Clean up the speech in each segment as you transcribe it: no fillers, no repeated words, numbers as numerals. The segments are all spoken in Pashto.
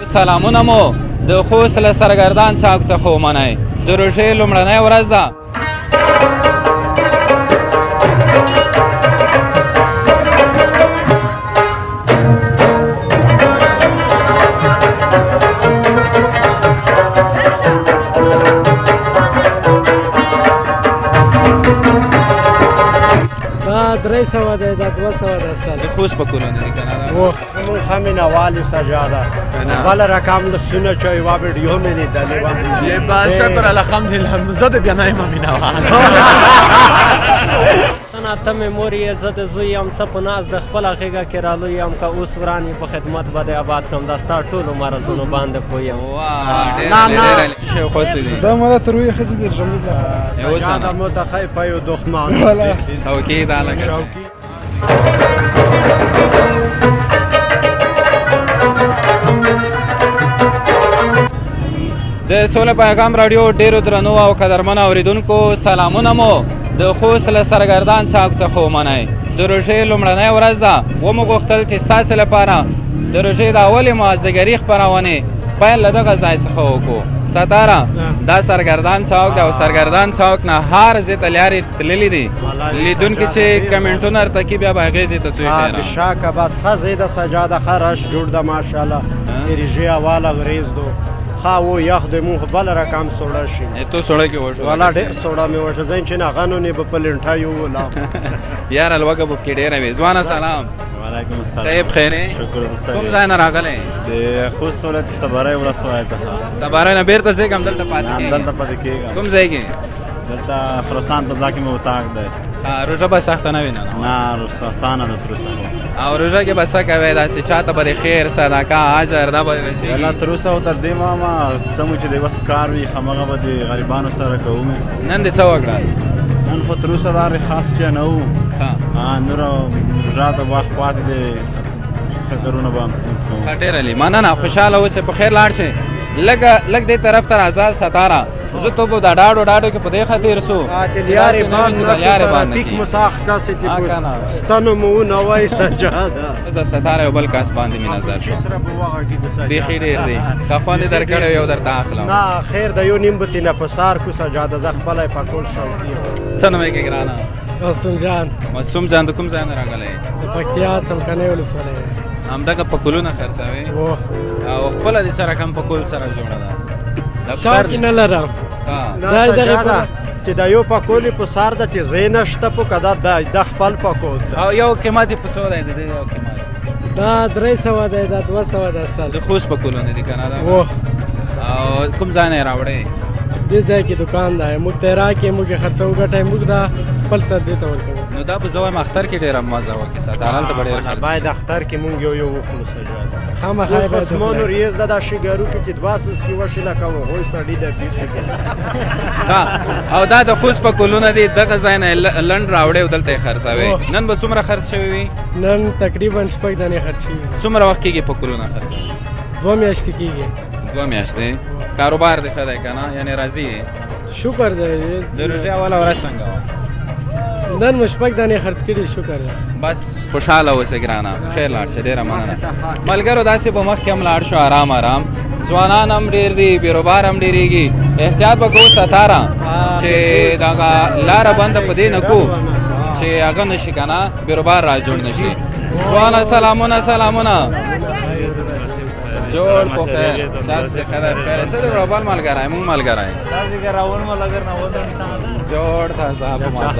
سلامونه مو د خوست له سرګردان څوک څخه ومنئ د روژې لومړنۍ ورځ ده. دا 300 دی، دا 200 دی سال. د خوست په کلونه دی کنه اوه موږ همین والی سجاده بل رقم د سونه چای و ویډیو مې لیدلې و. با شکر الحمدلله زه د بیا نه یم مینه انا ته مې مور یې زه د زوی یم څه په ناز د خپله غېږه کې رالوی یم که اوس وران یې په خدمت به دې آباد کړم دا ستا ټولو مرضونو باندې پوه یم. ډېر خوښ دي دا مالا تر وی ښځې دېر ژمی ده سجاده متخی پیو دخمان څوکۍ دا لکه د سوله پیغام راډیو ډیرو درنو او قدرمنو اوریدونکو سلامونه مو د خوست له سرګردان څوک څخه ومنئ د روژې لومړنۍ ورځ ده. ومو غوښتل چې ستاسې لپاره د روژې د اولې مازدیګري خپرونې پیل له دغه ځای څخه وکړو. ستاره دا سرګردان څوک ده او سرګردان څوک نه هر ځای ته لارې تللي دي لیدونکي چې کمنټونه ورته کوي بیا به هغې ځای ته څوک بېشکه بس ښه ځای ده سجاده ښه رش جوړ ده ماشاءالله د روژې اوله ورځ ده ښه و یخ دی مونږ بل رقم سوړه شي تو سوړه کې وشو والا ډېر سوړه مې وشو ځین چې نه غنونې به په لنټایو ولا یار الوګه به کې ډېره وي. ځوانه سلام. وعلیکم السلام. طیب خیرې کوم ځای نه راغلی؟ د خوست ولایت صبری ولسوالۍ څخه. صبری نه بیرته ځې کوم دلته پاتې کېږې؟ دلته پاتې کېږم. کوم ځای کې؟ دلته خراسان په ځای کې مې اتاق دی. روژه به سخته نه وي نه؟ نه اسانه ده تر اوسه. او روژه کې به څه کوې داسې چاته به د خیر صدقه اجر دا به رسېږي؟ الله تر اوسه او تر دې ماما څه مو چې د وس کار وي همغه به د غریبانو سره کوو. نن دې څه وکړه؟ نن خو تر اوسه دا خاص چې نه وو نور روژه د وخت پاتې دی فکرونه به کوو. ډېره لې مننه خوشحاله اوسې په خیر لاړ شئ. لږ دې طرف ته راځه ستاره زه تو به دا ډاډو کې په دې خاطر سو لارې بند مو ساخته سي ستنو مو نه وای سجاده زه ستاره یو بل کاس باندې می نظر بیخي ډېر دی که خوند درکړی یو درته اخلم. نه خیر د یو نیم بتې نه په سار کو سجاده زه خپله په کول شوقي. څه نوم یې کې ګرانه؟ معصوم جان. معصوم جان د کوم ځای نه راغلی؟ د پکتیا څمکنۍ ولسوالۍ. همدغه پکولونه خرڅوې او خپله دې سره کم پکول سره جوړه ده؟ شوق نه لرم دا دغه چې دا یو پکول په سار ده چې ځای نشته په که دا خپل پکول ده. او یو قیمت یې په څو دی د دې یو قیمت؟ دا 300 دی، دا 200 دی سال. د خوست پکولونه دي که نه ده؟ او کوم ځای نه یې راوړی؟ دې ځای کې دکان دی موږ ته یې راکړې موږ یې خرڅه وګټئ موږ دا خپل سر دې ته ورکوو. نو دا به زه وایم اختر کې ډېره مزه وکړي ستاره هلته به ډېر خرڅ باید اختر کې موږ یو وخورو سجاده خامخا یې باید عثمانو ریز ده دا شګارو کې چې 200 کې وشي لکه هغوی سړي ده او دا د خوست پکولونه دي دغه ځای نه لنډ راوړی او دلته یې خرڅوې. نن به څومره خرڅ شوي وي؟ نن تقریبا 6 دانې خرڅ شوي. څومره وخت کېږي پکولونه خرڅوي؟ 2 میاشتې کېږي. 2 میاشتې کاروبار دې ښه دی که نه؟ یعنې راځي شکر دی. د روژې اوله ورځ څنګه وه؟ نن مو 6 دانې خرڅ کړي شکر دی. بس خوشحاله اوسې ګرانه خیر لاړ شه ډېره مننه. ملګرو داسې به مخکې هم لاړ شو آرام ځوانان هم ډېر دي بیروبار هم ډېرېږي احتیاط به کوو ستاره چې دغه لاره بنده په دې نه کړو چې هغه نه شي که نه بیروبار را جوړ نه شي. ځوانه سلامونه جوړ په خیر سات دې ښه ده خیر څه دی بل ملګری مونږ ملګری جوړ تازه په مزه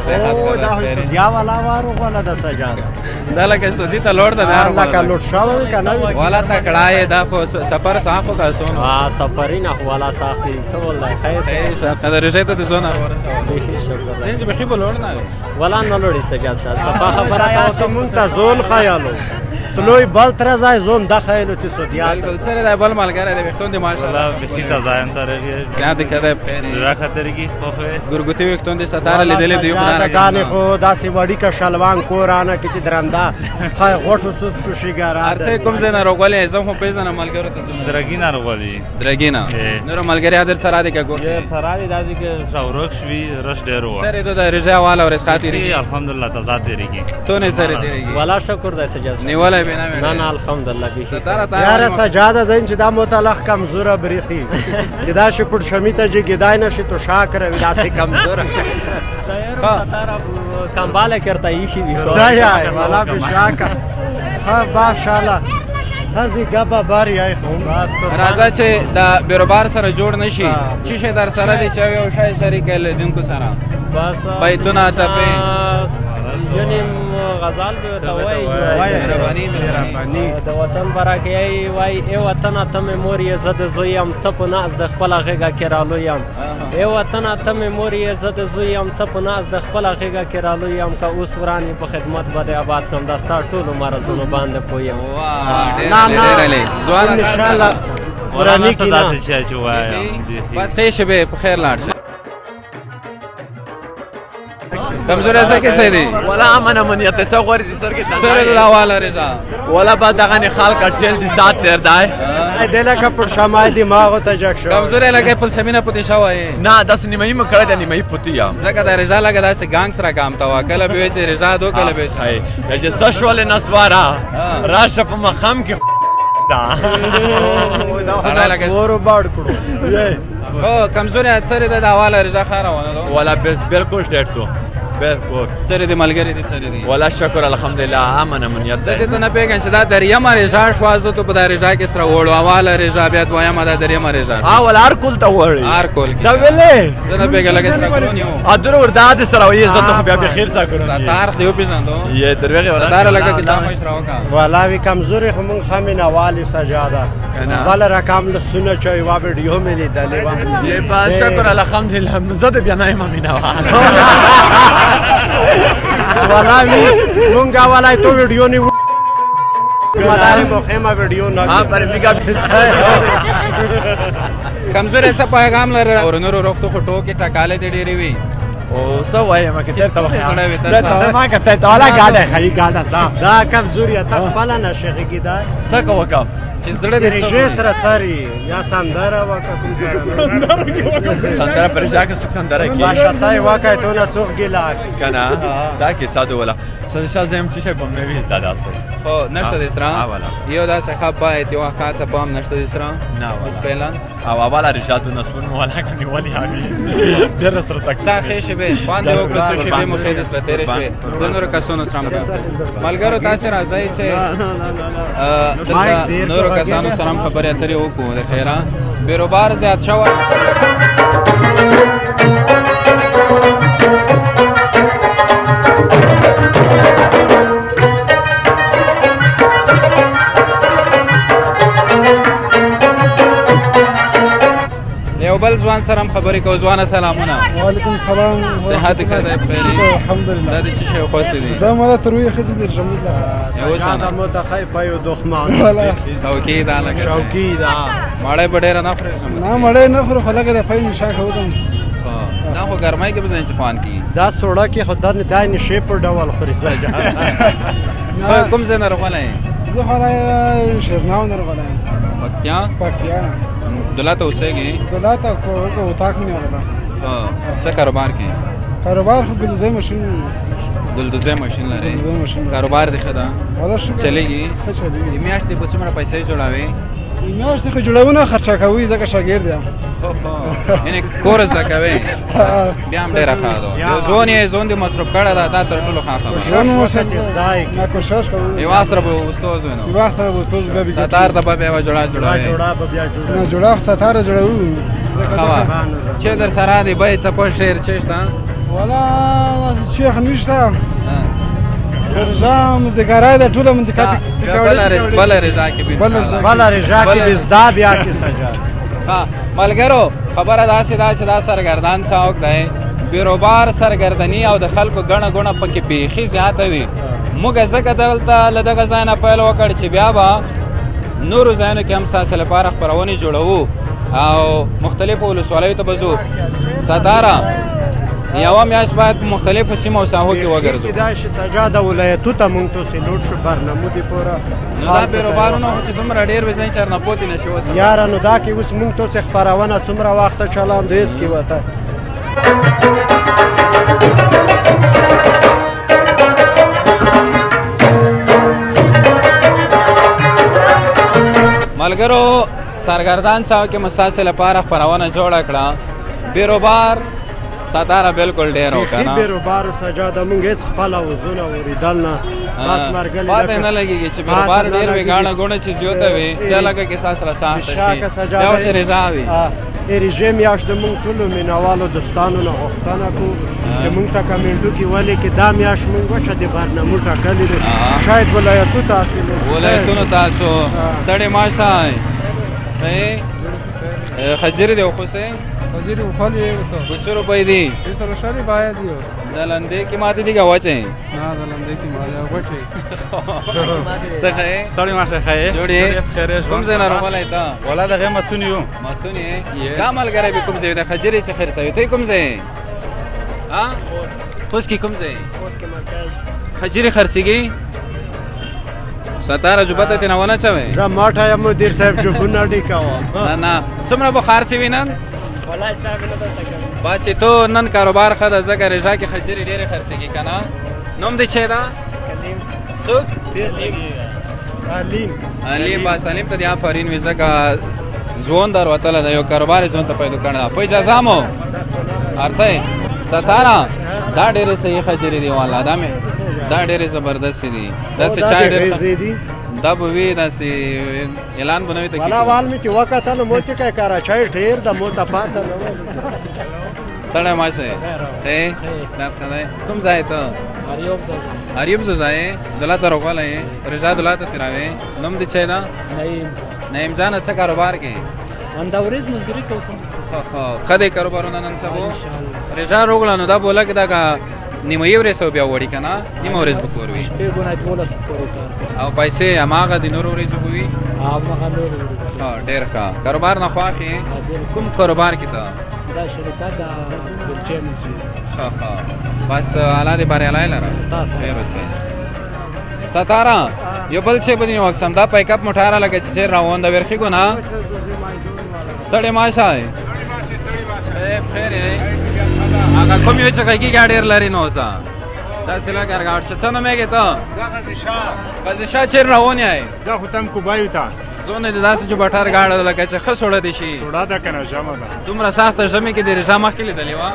صحت ښه ده بیا والا وارو غوله ده سجاده دا لکه سعودي ته لوړ ده لکه لوټ شوی که نه وي والا تکړه یې دا خو سفر ساخ خو که سون سفري نه خو والا ساخ دی څه والله خیر صحت ښه ده روژې ته دې څونه بیخي شکر ځین چې بیخي به لوړ نه وي والا نه لوړي سجاده صفا خبره کوه مونږ ته زون خیالو تلوی بل تر ځای زون د خیالو چې سودیا بالکل سره دا بل ملګری دی وختون دی ماشاءالله بیخي تازه طریقې زیات کده بخیر راخه طریقې خوفه ګورګوتی وختون دی ستاره لیدلې دی خدای راګانې خو داسې وړي کا شلوان کورانه کې چې درنده خای غوټو سوس کو شګاره ارڅه کوم زنه روغولې زه خو پیژنه ملګرو ته درګینا روغولې درګینا نور ملګری ادر سره دی کا ګور سره دی داسې کې شاورک شوي رش ډیر و سره د رضا والا ورس خاطر الحمدلله تازه طریقې تو نه سره دیږي والا شکر دای سجاز نیواله بینه نه نه الحمدلله بیخي ستاره تا یاره سجاده زین چې دا متعلق کمزوره بریخي گدا شي پټ شمیته چې گدای نشي تو شاکر وي داسې کمزوره ستاره کمباله کرتا ایشي دی ځای والا به شاکر ها ماشاءالله هذه گبا باری ای خو راځه چې د بیروبار سره جوړ نشي چې شه در سره دی چې یو شای شریک لیدونکو سره بس بیتونه ټپې یعنی غزال به ته وای زبانی د وطن برکه وای ای وطن ته مور یې زد زویم څپ ناز د خپل غیګه کرالو یم ای وطن ته مور یې زد زویم څپ ناز د خپل غیګه کرالو یم که اوس ورانی په خدمت باندې آباد کوم دا ستا ټول مرزونو باندې پویم ډېر ځوان ان شاء الله ورانی کی نه بس خیش به په خیر لاړ شه کمزور ایسا کیسے دی ولا امن امنیت سو غوری دي سر کې سر الله والا رضا ولا بعد دغه خال کټل دي سات تیر دای دله کا پر شمای دماغ ته جک شو کمزور لګه پل سمینه پتی شوای نه داس نیمه م کړه د نیمه پوتیا زګه د رضا لګه داسې ګانګ سره کام تا وکړه به چې رضا دو کله به هاي چې سشول نسوارا راشه په مخم کې دا سره لګه ورو باړ کړو او کمزور اثر د حواله رضا خاره ونه ولا بالکل ټټو بالکل سره د ملګری دي سره دي ولا شکر الحمدلله امن امنیت زه ته نه پیګن چې دا دریم رضا شوازو ته په دا رضا کې سره وړو حواله رضا بیا دویم دا دریم رضا ها ولا هر کول ته وړي هر کول دا ویلې زه نه پیګل لګه سره کړونیو ادر وردا د سره وې عزت خو بیا به خیر سره کړو ستار دیو پیژندو یې دروغه ورا ستار لګه کې سم سره وکا والا وی کمزوري خو مونږ خامن والی سجاده والا رقم له سونه چوي وا ویډیو مې لیدلې و یې با شکر الحمدلله زده بیا نه ما مینا والا وی مونږه والا ته ویډیو نه مداري مو خیمه ویډیو نه ها پر میګه کمزور څه پیغام لري اور نور وروختو خټو کې ټکاله دي ډېری وي او سوای ما کې ته سره وي تاسو ما کې ته والا گاډه خای گاډه صاحب دا کمزوري ته خپل نشي کېدا سکه وکم چې زړه دې رجه سره څاري یا سندره وکړه سندره پر ځا کې سندره کې ماشاءالله واکه ته نه څوک ګلا کنه دا کې ساده ولا سره زم چې په نوې زده داسه خو نشته د سره یو دا څه خبره یو حقاته پام نشته د سره نه اوس پهلا او اوله رشاد نسبن ولا کني ولي هغه ډېر سره تک څه شي به باندې وکړو چې به مو خیر سره تیرې شوي زنور کسونو سره ملګرو تاسو راځي چې نور کسانو سره خبرې اترې وکړو د خیره بیروبار زیات شو یو بل ځوان سره خبرې کو ځوان سلامونه وعلیکم السلام صحت کده بخیر الحمدلله دا د چی شي خواسته دي دا مالا تروي خزي در جميل یو ساده متخای پایو دخمان شوکی دا لګ شوکی دا ماړې بډېر نه فرېږم نه مړې نه خو خلک د پاین شاکه ودم دا خو ګرمای کې بزنه خوان کی دا سوړه کې خدای نه دای نشي په ډول خوري ځای کوم ځای نه راغلی زه خلای شرناو نه راغلی پکتیا دلته اوسېږي دلته کو تاک نه ولا څه کاروبار کې کاروبار خو ګلزای ماشين ګلدوزه ماشين لري ګلدوزه ماشين کاروبار دی خدا ولا شو چلےږي ښه چلےږي میاشتې په څومره پیسې جوړاوي میاشتې خو جوړونه خرچه کوي ځکه شاګرد یم یعنی کور زکوي بیا هم ډېره ښه ده یو ځوان دې مصرف کړی ده دا تر ټولو ښه خبره ژوند وساتې زدای نه کوشش کوو یو وخت سره به استاد وینو یو وخت سره به استاد بیا ستار ته به بیا جوړه بیا جوړه نه جوړه ستاره جوړو چې در سره دی به ته په شعر چشته ولا شیخ نشته رجام زګرای د ټوله منطقه بل رضا کې بل رضا کې بزدا بیا کې سجا ها ملګرو خبره داسې دا چې دا سرګردان څوک دی بیروبار سرګردنی او د خلکو ګڼه ګوڼه پکې بیخي زیاته وي موږ ځکه دلته له دغه ځای نه پیل وکړ چې بیا به نورو ځایونو کې هم ستاسو لپاره خپرونې جوړوو او مختلفو ولسوالیو ته به ځو ستاره یوه میاشت باید په مختلفو سیمو او ساحو کې وګرځو کېدای شي سجاده ولایتو ته موږ توسې لوټ شو برنامو دې پوره نو دا بیروبارونه خو چې دومره ډېر وي ځای چېرنه پوتې نه شي اوس یاره نو دا کې اوس موږ توسې خپرونه څومره وخته چلاندو هېڅ کې وته ملګرو سرګردان صاحب کې مساسې لپاره خپرونه جوړه کړه بیروبار ستاره بالکل ډېر بیخي وکړه بیروبار سجاده مونږ هېڅ خپله وزونه اورېدل نه بس مرګلې پاتې نه لګېږي چې بیروبار ډېر وي ګاڼه ګوڼه چې زیاته وي دا لکه کیسه سره سانته شاکه شي سجاده دا اوس رضا وي رژه میاشت د مونږ ټولو مینوالو دوستانو نه غوښتنه کوو چې مونږ ته کمنټو کې ولې کې دا میاشت مونږ وشه د برنامو ټاکلې دی شاید ولایتو تاسو ولایتونو تاسو ستړي مه شئ خجرې دی وخوسئ خجیری وخالی وسو 200 روپۍ دي سره شری باید یو د لندې کې ماته دي که وچې نه د لندې کې ماده غوښه ته ښه یې ستړی ماشه ښه جوړ یې کوم ځای نه راغلی ته ولا دغه متون یو متون یې دا ملګری به کوم ځای د خجرې چې خرڅوي ته کوم ځای خوست کې کوم ځای خجرې خرڅېږي ستاره جوبته ترې نه ونه چوئ زه ماټه یم مدیر صاحب جوبونه ډیکوم نه نه څومره به خرڅې وي نن باسې تو نن کاروبار ښه ده ځکه رژا کې خجرې ډېرې خرڅېږي که نه نوم دې چې ده څوک علیم بس علیم ته دې آفرین وي ځکه ځوان در وتلی ده یو کاروبار یې ځوان ته پیدا کړی ده په اجازه مو هرڅه ستاره دا ډېرې صحیح خجرې دي والله دا ډېرې زبردستې دي داسې چای ډېر دا به وي داسې اعلان به نه وي ته وال مې چې وکتل مو چې کوي کراچۍ ډېر د مو ته پاته نه ستړی مه شئ ښې صحت ښه دی کوم ځای ته اریوب زه ځای دلته راغلی یې رضا دلته تېروې نوم دې چې ده نعیم جانه څه کاروبار کې همدا ورځ مزدوري کوم ښه دی کاروبارونه نن سبا رضا راغله نو دا بوله کې دا نیمایي ورځ او بیا وړي که نه نیمه ورځ به کور وي او پیسې هماغه د نورو ورځو به وي ډېر ښه کاروبار نه خوښ یې کوم کاروبار کې ته دا شرکت د بلچین ښه بس الله دې بریالی لره ډېر اوسئ ستاره یو بل چې به دې وکسم دا پیکپ موټاره لکه چې چېر راون د ورخېږو نه ستړی مه شئ بخیر یې هغه کوم یو چې غږی ډېر لري نو اوسه داسې لږ ارګاټ چې څه نومېږې ته غازي شاه چېر روان یې زه خو تم کوبایو ته زونه دې داسې جو بټر ګاډه لکه چې ښه سوړه دي شي سوړه ده که نه ژمه ده دومره سخته ژمې کې د رژا مخکې لیدلې وه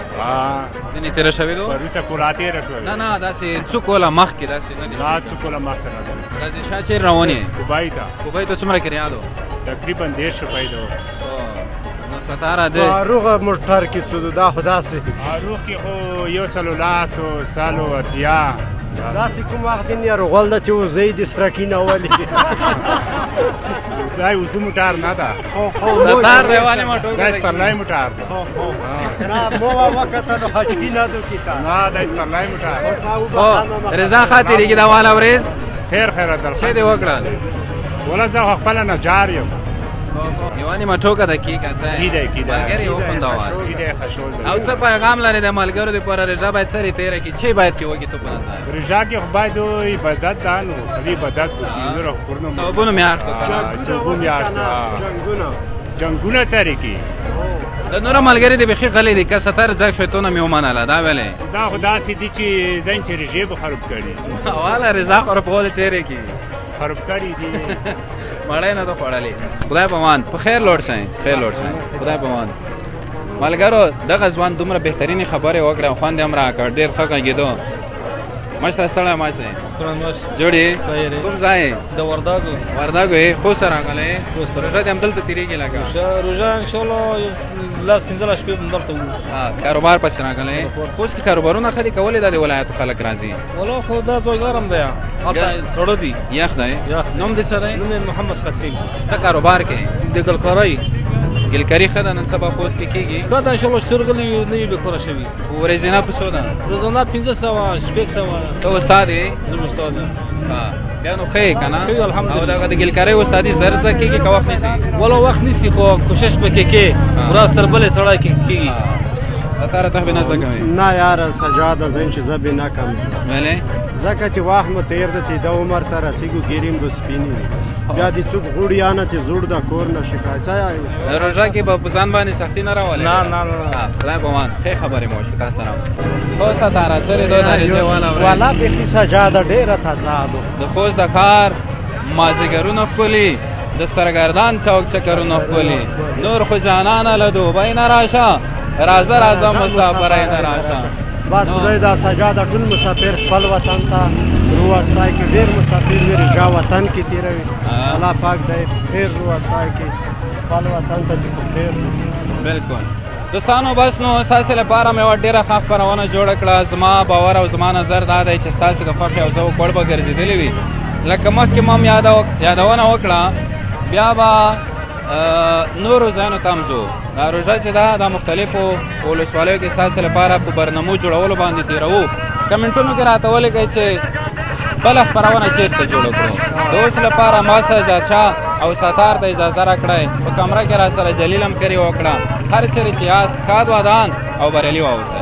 ځینې تېره شوې دو پروسه کولا تېره شوې نه داسې څو کوله مخکې داسې نه دي دا څو کوله مخته نه ده غازي شاه چېر روان یې کوبای ته کوبۍ ته څومره کریادو تقریبا 10 روپۍ ده نو ستاره دی فاروغه موټر کې څه دا خو داسې فاروق کې خو یو سلو لاسو سالو اتیا داسې کوم وخت دی نه رغول ده چې وزۍ دې سره کېنولي دا وزو موټر نه ده ستار دی والې ما ټوکه دا سپرلی موټر ده نه مو وکتل حجکي نه دو کېته نه دا سپرلی موټر رضا ښه تېرېږي دا واله ورځ خیر څه دې وکړل ولا زه خو خپله نجار یم یوه نیمه ټوکه ده کېږه څه ملګري وخوندول او څه پیغام لرې د ملګرو دپاره رژا باید څه تېره کړي چې باید کې وکړي تو په نظر رژا کې خو باید عبادت ده نو خالي عبادت وکړي ثوابونو میاشتو ثوابو میاشتو جنګونه څرې کې د نورو ملګري دې بیخي غلی دي که ستر ځګ شویتونه مې ومنله دا ولې دا خو داسې دي چې زین چې رژې به خراب کړي واله رضا خرابول چیرې کې خراب کړي دي مړی نه ده خوړلې خدای پامان په خیر لوړ شئ خدای پامان ملګرو دغه ځوان دومره بهترینې خبرې وکړې او خوند یې هم راکړ ډېر ښه غږېدو مشره ستړی مه شئ جوړ یې کوم ځای د ورداګو یې خوست راغلی روژه دې همدلته تېرېږي لکه روژه انشاءالله لاس 15 شپې همدلته وو کاروبار پسې راغلی خوست کې کاروبارونه ښه دي کولې دا د ولایتو خلک راځي والله خو دا ځای ګرم دی هلته سړه دي یخ دی نوم دې څه دی نوم یې محمد قسیم څه کاروبار کې د ګلکارۍ ګلکاري ښه ده نن سبا خوست کې کېږي ښه ده انشاءالله سترګلې نه وي بېکاره شوي ورځینه په څو ده روزانه 1500 شپږ ته استاد یې زه استاد یم بیا نو ښه یې که نه الحمدلله او دغه د ګلکارۍ استادي زر زه کېږي که وخت نیسي والله وخت نیسي خو کوشش پکې کې ورځ تر بلې سړی کېږي ستاره ته به نه څه کوې نه یاره سجاده زین چې زه به نه کم ولې ځکه چې وخت مو تېر دی د عمر ته رسېږو ګیریم به سپینې وي بیا دې څوک غوړي یا نه چې زوړ د کور نه شکایت روژه کې به په ځان باندې سختي نه راولې نه خدای پامان ښې خبرې مو وشو تا سره خو ستاره څرې دو د رژې والا بیخي سجاده ډېره تضاد د خوست د ښار مازدیګرونه ښکلي د سرګردان چوک چکرونه ښکلي نور خو جانانه له دوبۍ نه راشه راځه مسافری نه راشه. بس خدای دا سجاده ټول مسافر خپل وطن ته رواستی کې ډېر مسافر وي رجا وطن کې تېروي الله پاک دی ډېر رواستی کې خپل وطن ته چې په خیر بالکل دوستانو بس نو ستاسې لپاره مې یوه ډېره ښه خپرونه جوړه کړه. زما باور او زما نظر دا دی چې ستاسې د خوښې او ذوق وړ به ګرځېدلې وي. لکه مخکې مو هم یادونه وکړه بیا به نورو ځایونو ته هم ځو. دا روژه چې ده د مختلفو ولسوالیو کې ستاسې لپاره په برنامو جوړولو باندې تېروو. کمنټونو کې راته ولیکئ چې بله خپرونه چېرته جوړه کړو. د اوس لپاره ما سره ذاتشاه او ستار ته اجازه راکړئ. په کمره کې را سره جلیل همکاري وکړه. هر چیرې چې یاست ښاد ودان او بریالي واوسئ.